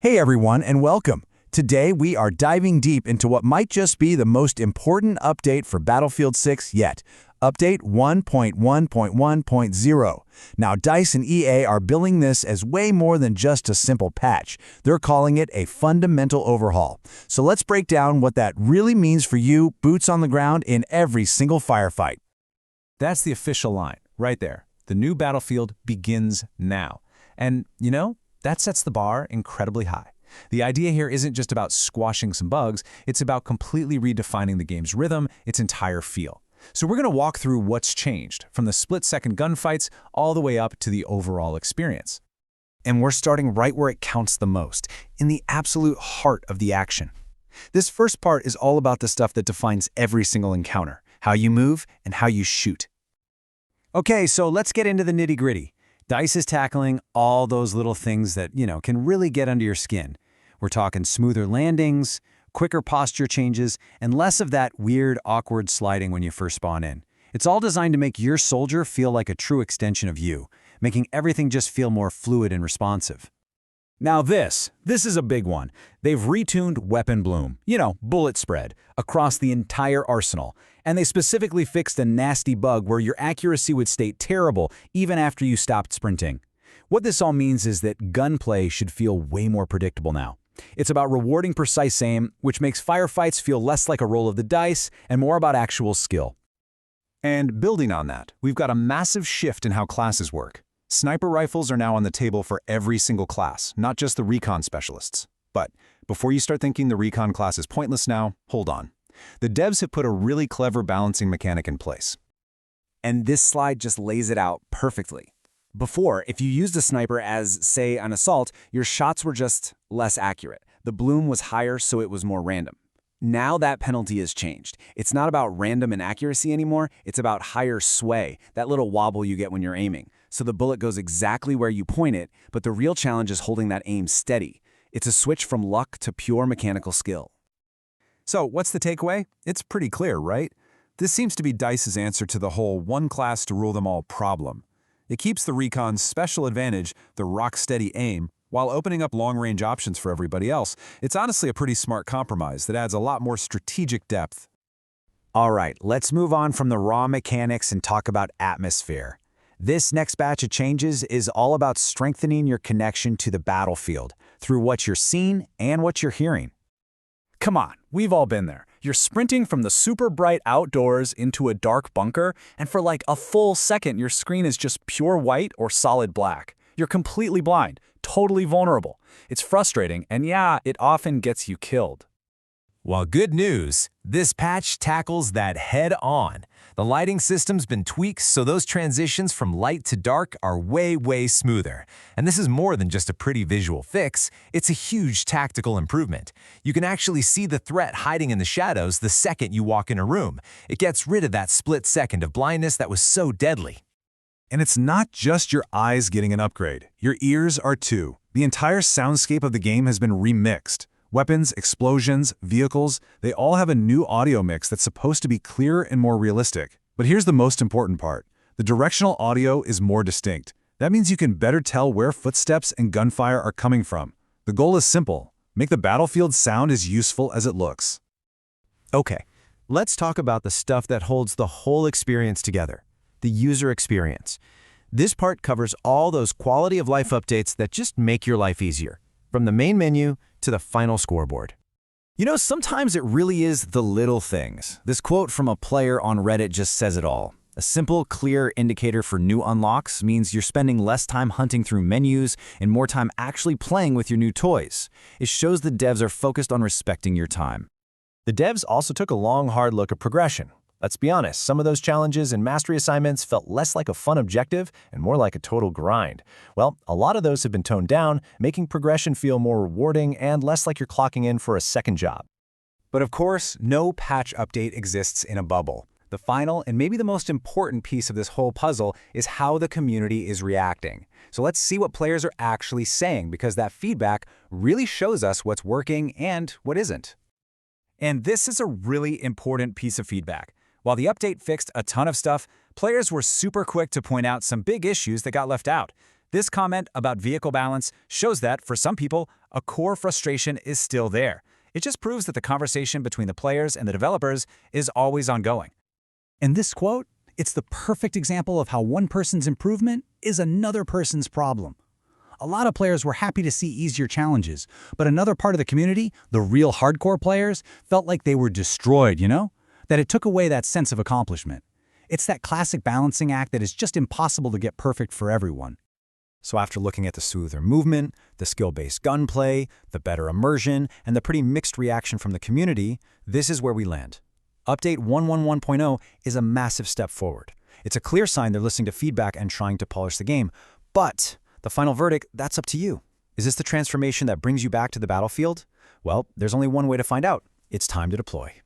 Hey everyone, and welcome. Today we are diving deep into what might just be the most important update for Battlefield 6 yet, Update 1.1.1.0. Now DICE and EA are billing this as way more than just a simple patch. They're calling it a fundamental overhaul. So let's break down what that really means for you, boots on the ground in every single firefight. That's the official line, right there. The new Battlefield begins now. And, that sets the bar incredibly high. The idea here isn't just about squashing some bugs, it's about completely redefining the game's rhythm, its entire feel. So we're going to walk through what's changed, from the split-second gunfights all the way up to the overall experience. And we're starting right where it counts the most, in the absolute heart of the action. This first part is all about the stuff that defines every single encounter, how you move and how you shoot. Okay, so let's get into the nitty-gritty. DICE is tackling all those little things that, can really get under your skin. We're talking smoother landings, quicker posture changes, and less of that weird, awkward sliding when you first spawn in. It's all designed to make your soldier feel like a true extension of you, making everything just feel more fluid and responsive. Now this is a big one. They've retuned weapon bloom, bullet spread, across the entire arsenal. And they specifically fixed a nasty bug where your accuracy would stay terrible even after you stopped sprinting. What this all means is that gunplay should feel way more predictable now. It's about rewarding precise aim, which makes firefights feel less like a roll of the dice and more about actual skill. And building on that, we've got a massive shift in how classes work. Sniper rifles are now on the table for every single class, not just the recon specialists. But before you start thinking the recon class is pointless now, hold on. The devs have put a really clever balancing mechanic in place. And this slide just lays it out perfectly. Before, if you used a sniper as, say, an assault, your shots were just less accurate. The bloom was higher, so it was more random. Now that penalty has changed. It's not about random inaccuracy anymore, it's about higher sway, that little wobble you get when you're aiming. So the bullet goes exactly where you point it, but the real challenge is holding that aim steady. It's a switch from luck to pure mechanical skill. So what's the takeaway? It's pretty clear, right? This seems to be DICE's answer to the whole one class to rule them all problem. It keeps the recon's special advantage, the rock-steady aim, while opening up long-range options for everybody else. It's honestly a pretty smart compromise that adds a lot more strategic depth. All right, let's move on from the raw mechanics and talk about atmosphere. This next batch of changes is all about strengthening your connection to the battlefield through what you're seeing and what you're hearing. Come on, we've all been there. You're sprinting from the super bright outdoors into a dark bunker, and for like a full second, your screen is just pure white or solid black. You're completely blind, totally vulnerable. It's frustrating, and yeah, it often gets you killed. Well, good news, this patch tackles that head on. The lighting system's been tweaked so those transitions from light to dark are way smoother. And this is more than just a pretty visual fix, it's a huge tactical improvement. You can actually see the threat hiding in the shadows the second you walk in a room. It gets rid of that split second of blindness that was so deadly. And it's not just your eyes getting an upgrade. Your ears are too. The entire soundscape of the game has been remixed. Weapons, explosions, vehicles, they all have a new audio mix that's supposed to be clearer and more realistic. But here's the most important part. The directional audio is more distinct. That means you can better tell where footsteps and gunfire are coming from. The goal is simple. Make the battlefield sound as useful as it looks. Okay, let's talk about the stuff that holds the whole experience together. The user experience. This part covers all those quality of life updates that just make your life easier. From the main menu to the final scoreboard. Sometimes it really is the little things. This quote from a player on Reddit just says it all. A simple, clear indicator for new unlocks means you're spending less time hunting through menus and more time actually playing with your new toys. It shows the devs are focused on respecting your time. The devs also took a long, hard look at progression. Let's be honest, some of those challenges and mastery assignments felt less like a fun objective and more like a total grind. Well, a lot of those have been toned down, making progression feel more rewarding and less like you're clocking in for a second job. But of course, no patch update exists in a bubble. The final and maybe the most important piece of this whole puzzle is how the community is reacting. So let's see what players are actually saying, because that feedback really shows us what's working and what isn't. And this is a really important piece of feedback. While the update fixed a ton of stuff, players were super quick to point out some big issues that got left out. This comment about vehicle balance shows that, for some people, a core frustration is still there. It just proves that the conversation between the players and the developers is always ongoing. In this quote, it's the perfect example of how one person's improvement is another person's problem. A lot of players were happy to see easier challenges, but another part of the community, the real hardcore players, felt like they were destroyed, That it took away that sense of accomplishment. It's that classic balancing act that is just impossible to get perfect for everyone. So after looking at the smoother movement, the skill-based gunplay, the better immersion, and the pretty mixed reaction from the community, this is where we land. Update 1.11.0 is a massive step forward. It's a clear sign they're listening to feedback and trying to polish the game. But the final verdict, that's up to you. Is this the transformation that brings you back to the battlefield? Well, there's only one way to find out. It's time to deploy.